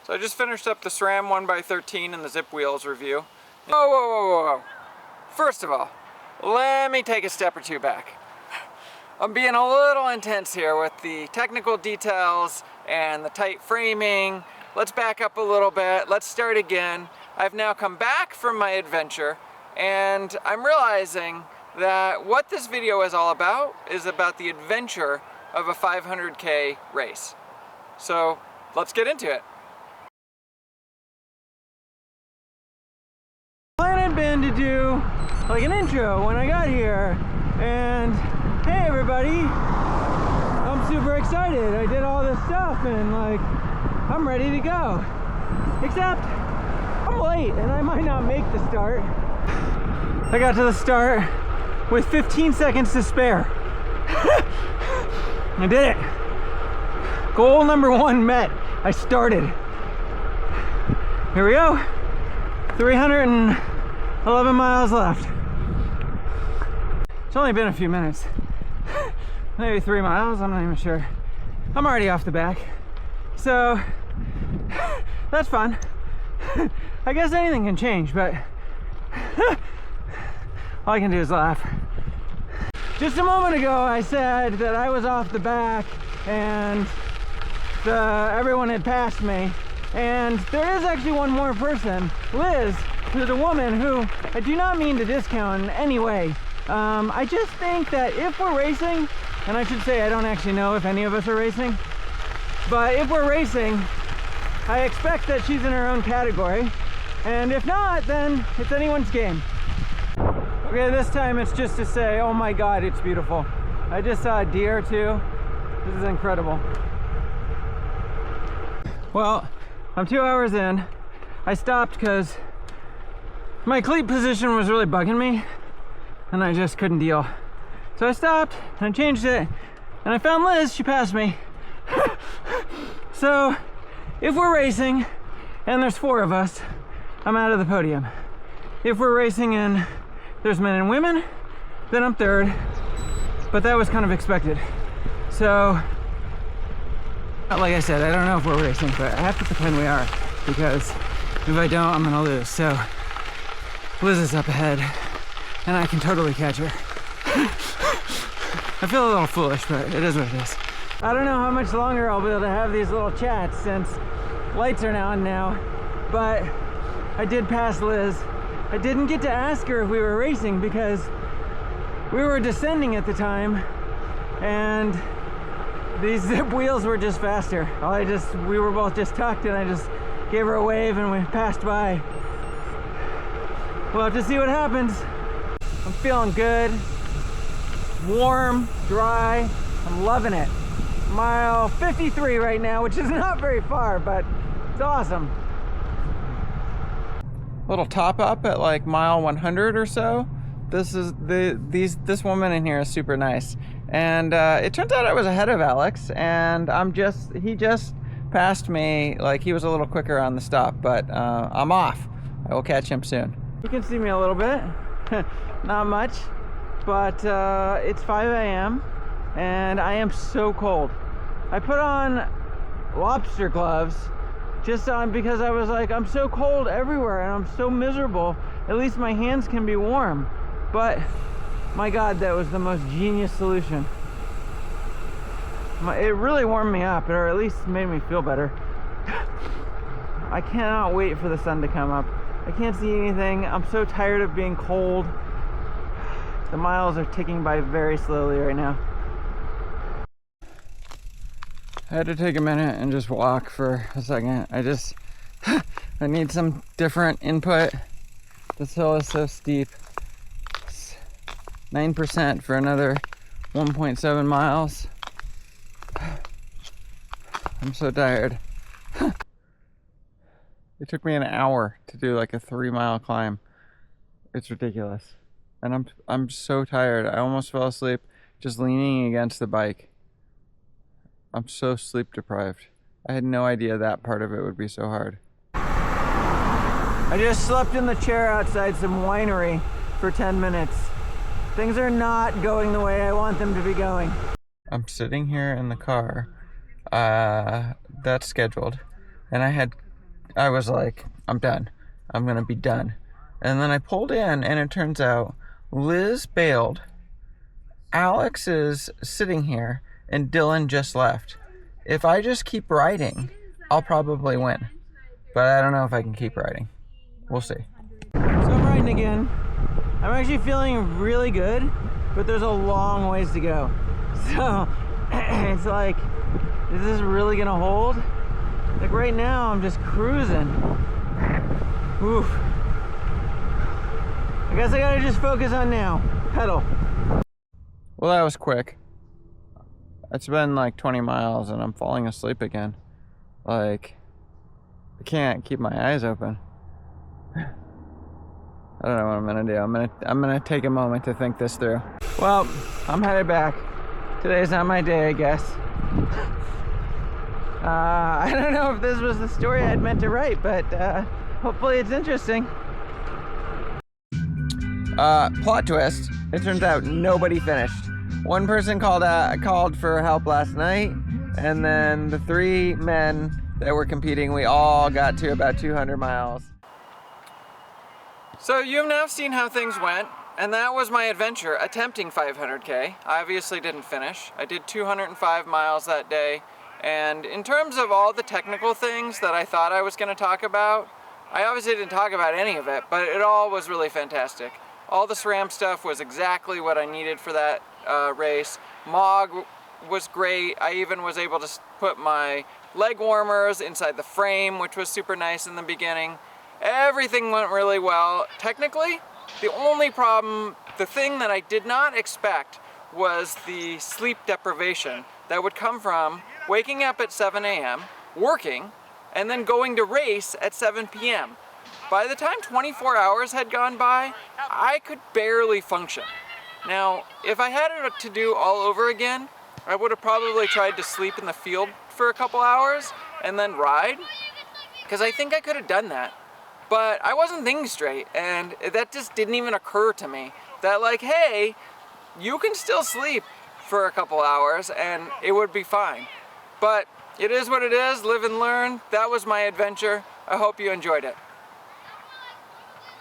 So I just finished up the SRAM 1x13 and the Zip Wheels review. Whoa, whoa, whoa, whoa, whoa. First of all, let me take a step or two back. I'm being a little intense here with the technical details and the tight framing. Let's back up a little bit. Let's start again. I've now come back from my adventure and I'm realizing that what this video is all about is about the adventure of a 500K race. So let's get into it. Plan had been to do like an intro when I got here, and hey everybody, I'm super excited. I did all this stuff and like I'm ready to go. Except I'm late and I might not make the start. I got to the start with 15 seconds to spare. I did it. Goal number one met. I started. Here we go. 311 miles left. It's only been a few minutes. Maybe 3 miles, I'm not even sure. I'm already off the back. So, that's fun. I guess anything can change, but all I can do is laugh. Just a moment ago, I said that I was off the back and everyone had passed me. And there is actually one more person, Liz, who's a woman who I do not mean to discount in any way. I just think that if we're racing, and I should say I don't actually know if any of us are racing, but if we're racing, I expect that she's in her own category. And if not, then it's anyone's game. Okay, this time it's just to say, oh my God, it's beautiful. I just saw a deer too. This is incredible. Well, I'm 2 hours in. I stopped because my cleat position was really bugging me and I just couldn't deal. So I stopped and I changed it and I found Liz, she passed me. So if we're racing and there's 4 of us, I'm out of the podium. If we're racing and there's men and women, then I'm third, but that was kind of expected. So, like I said, I don't know if we're racing, but I have to pretend we are, because if I don't, I'm gonna lose. So, Liz is up ahead, and I can totally catch her. I feel a little foolish, but it is what it is. I don't know how much longer I'll be able to have these little chats since lights are on now, but I did pass Liz. I didn't get to ask her if we were racing because we were descending at the time, and these Zip Wheels were just faster. We were both just tucked and I just gave her a wave and we passed by. We'll have to see what happens. I'm feeling good. Warm, dry, I'm loving it. Mile 53 right now, which is not very far, but it's awesome. Little top up at like mile 100 or so. This woman in here is super nice, and it turns out I was ahead of Alex, and he just passed me. Like, he was a little quicker on the stop, but I'm off. I will catch him soon. You can see me a little bit. Not much, but it's 5 a.m. and I am so cold. I put on lobster gloves just because I was like, I'm so cold everywhere and I'm so miserable. At least my hands can be warm. But my God, that was the most genius solution. It really warmed me up, or at least made me feel better. I cannot wait for the sun to come up. I can't see anything. I'm so tired of being cold. The miles are ticking by very slowly right now. I had to take a minute and just walk for a second. I need some different input. This hill is so steep. It's 9% for another 1.7 miles. I'm so tired. It took me an hour to do like a 3-mile climb. It's ridiculous. And I'm so tired. I almost fell asleep just leaning against the bike. I'm so sleep deprived. I had no idea that part of it would be so hard. I just slept in the chair outside some winery for 10 minutes. Things are not going the way I want them to be going. I'm sitting here in the car. That's scheduled. And I had I was like, I'm done. I'm gonna be done. And then I pulled in, and it turns out Liz bailed, Alex is sitting here, and Dylan just left. If I just keep riding, I'll probably win. But I don't know if I can keep riding. We'll see. So I'm riding again. I'm actually feeling really good, but there's a long ways to go. So it's like, is this really gonna hold? Like right now, I'm just cruising. Oof. I guess I gotta just focus on now. Pedal. Well, that was quick. It's been like 20 miles and I'm falling asleep again. Like, I can't keep my eyes open. I don't know what I'm gonna do. I'm gonna take a moment to think this through. Well, I'm headed back. Today's not my day, I guess. I don't know if this was the story I'd meant to write, but hopefully it's interesting. Plot twist. It turns out nobody finished. One person called for help last night, and then the 3 men that were competing, we all got to about 200 miles. So you've now seen how things went, and that was my adventure attempting 500K. I obviously didn't finish. I did 205 miles that day, and in terms of all the technical things that I thought I was going to talk about, I obviously didn't talk about any of it, but it all was really fantastic. All the SRAM stuff was exactly what I needed for that race. MOG was great. I even was able to put my leg warmers inside the frame, which was super nice in the beginning. Everything went really well. Technically, the only problem, the thing that I did not expect, was the sleep deprivation that would come from waking up at 7 a.m., working, and then going to race at 7 p.m. By the time 24 hours had gone by, I could barely function. Now, if I had it to do all over again, I would have probably tried to sleep in the field for a couple hours and then ride, because I think I could have done that. But I wasn't thinking straight, and that just didn't even occur to me. That like, hey, you can still sleep for a couple hours and it would be fine. But it is what it is, live and learn. That was my adventure. I hope you enjoyed it.